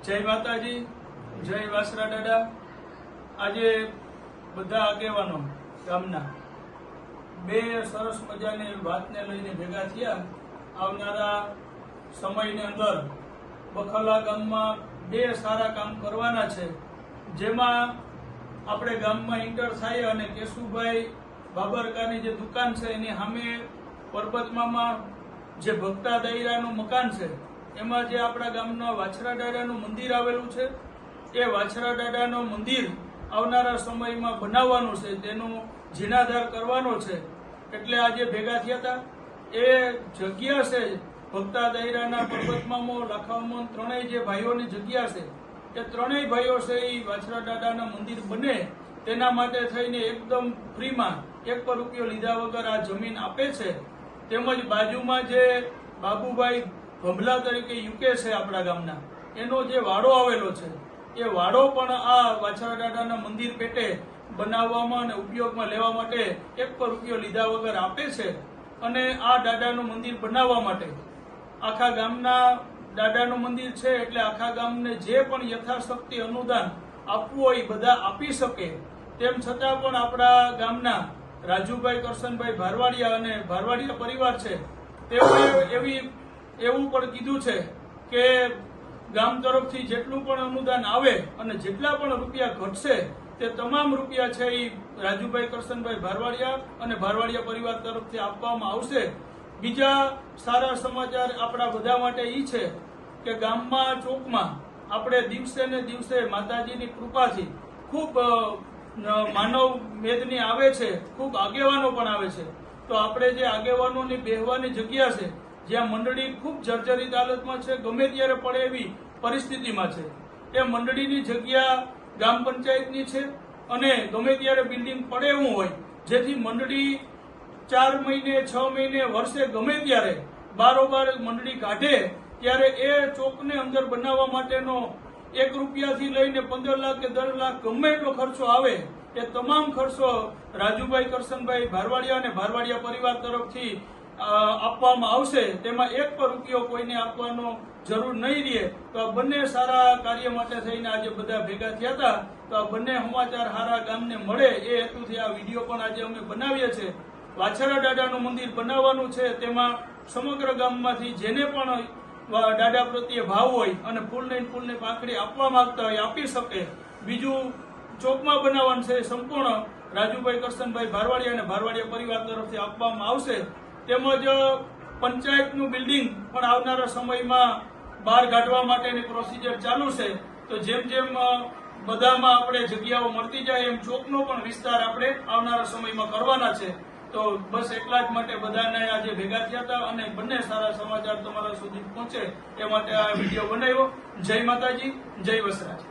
જય માતાજી, જય વાસરા દાદા। આજે બધા આગેવાનો ગામના બે સરસ મજાની વાતને લઈને ભેગા થયા। આવનારા સમયની અંદર બખલા ગામમાં બે સારા કામ કરવાના છે, જેમાં આપણે ગામમાં એન્ટર થાય અને કેશુભાઈ બાબરકાની જે દુકાન છે એની સામે પરબતમામાં જે ભક્તા દાયરાનું મકાન છે એમાં જે આપણા ગામના વાછરા દાદાનું મંદિર આવેલું છે, એ વાછરા દાદાનું મંદિર આવનારા સમયમાં બનાવવાનું છે, તેનું જીર્ણોદ્ધાર કરવાનો છે। એટલે આજે ભેગા થયા હતા। એ જગ્યા છે ભક્તા દાયરાના પરબતમામો લાખામાં ત્રણેય જે ભાઈઓની જગ્યા છે, એ ત્રણેય ભાઈઓ છે એ વાછરા દાદાના મંદિર બને તેના માટે થઈને એકદમ ફ્રીમાં 1 રૂપિયો લીધા વગર આ જમીન આપે છે। તેમજ બાજુમાં જે બાબુભાઈ ભંભલા તરીકે યુકે છે આપણા ગામના, એનો જે વાડો આવેલો છે એ વાડો પણ આ વાછરા દાદાના મંદિર પેટે બનાવવામાં અને ઉપયોગમાં લેવા માટે 1 રૂપિયો લીધા વગર આપે છે। અને આ દાદાનું મંદિર બનાવવા માટે આખા ગામના દાદાનું મંદિર છે એટલે આખા ગામને જે પણ યથાશક્તિ અનુદાન આપવું હોય બધા આપી શકે। તેમ છતાં પણ આપણા ગામના રાજુભાઈ કરશનભાઈ ભારવાડિયા અને ભારવાડિયા પરિવાર છે તેઓએ એવું પણ કીધું છે કે ગામ તરફથી જેટલું પણ અનુદાન આવે અને જેટલા પણ રૂપિયા ઘટશે તે તમામ રૂપિયા છે એ રાજુભાઈ કરશનભાઈ ભારવાડિયા અને ભારવાડિયા પરિવાર તરફથી આપવામાં આવશે। બીજા સારા સમાચાર આપણા બધા માટે એ છે કે ગામમાં ચોકમાં આપણે દિવસે ને દિવસે માતાજીની કૃપાથી ખૂબ માનવ મેદની આવે છે, ખૂબ આગેવાનો પણ આવે છે। તો આપણે જે આગેવાનોની બેહવાની જગ્યા છે, જ્યાં મંડળી ખૂબ જર્જરિત હાલતમાં છે, ગમે ત્યારે પડે એવી પરિસ્થિતિમાં છે, એ મંડળીની જગ્યા ગામ પંચાયતની છે અને ગમે ત્યારે બિલ્ડિંગ પડે એવું હોય જેથી મંડળી 4 મહિને 6 મહિને વર્ષે ગમે ત્યારે બારોબાર મંડળી કાઢે ત્યારે એ ચોકને અંદર બનાવવા માટેનો 1 રૂપિયાથી લઈને 15 લાખ કે 10 લાખ ગમે એટલો ખર્ચો આવે એ તમામ ખર્ચો રાજુભાઈ કરશનભાઈ ભારવાડિયા અને ભારવાડિયા પરિવાર તરફથી આપવામાં આવશે। તેમાં 1 રૂપિયો કોઈને આપવાનો જરૂર નહીં રહે। તો આ બંને સારા કાર્ય માટે થઈને આજે બધા ભેગા થયા હતા। તો આ બંને સમાચાર સારા ગામને મળે એ હેતુથી આ વિડીયો પણ આજે અમે બનાવીએ છીએ। વાછરા દાદાનું મંદિર બનાવવાનું છે, તેમાં સમગ્ર ગામમાંથી જેને પણ દાદા પ્રત્યે ભાવ હોય અને ફૂલની પાંખડી આપવા માંગતા હોય આપી શકે। બીજું ચોકમાં બનાવવાનું છે, સંપૂર્ણ રાજુભાઈ કરશનભાઈ ભારવાડિયા અને ભારવાડિયા પરિવાર તરફથી આપવામાં આવશે। તેમજ પંચાયતનું બિલ્ડિંગ પણ આવનારા સમયમાં બહાર કાઢવા માટેની પ્રોસિજર ચાલુ છે। તો જેમ જેમ બધામાં આપણે જગ્યાઓ મળતી જાય એમ ચોકનો પણ વિસ્તાર આપણે આવનારા સમયમાં કરવાના છે। તો બસ એટલા જ માટે બધાને આજે ભેગા થયા હતા અને બંને સારા સમાચાર તમારા સુધી પહોંચે એ માટે આ વિડીયો બનાવ્યો। જય માતાજી, જય વસરાજ।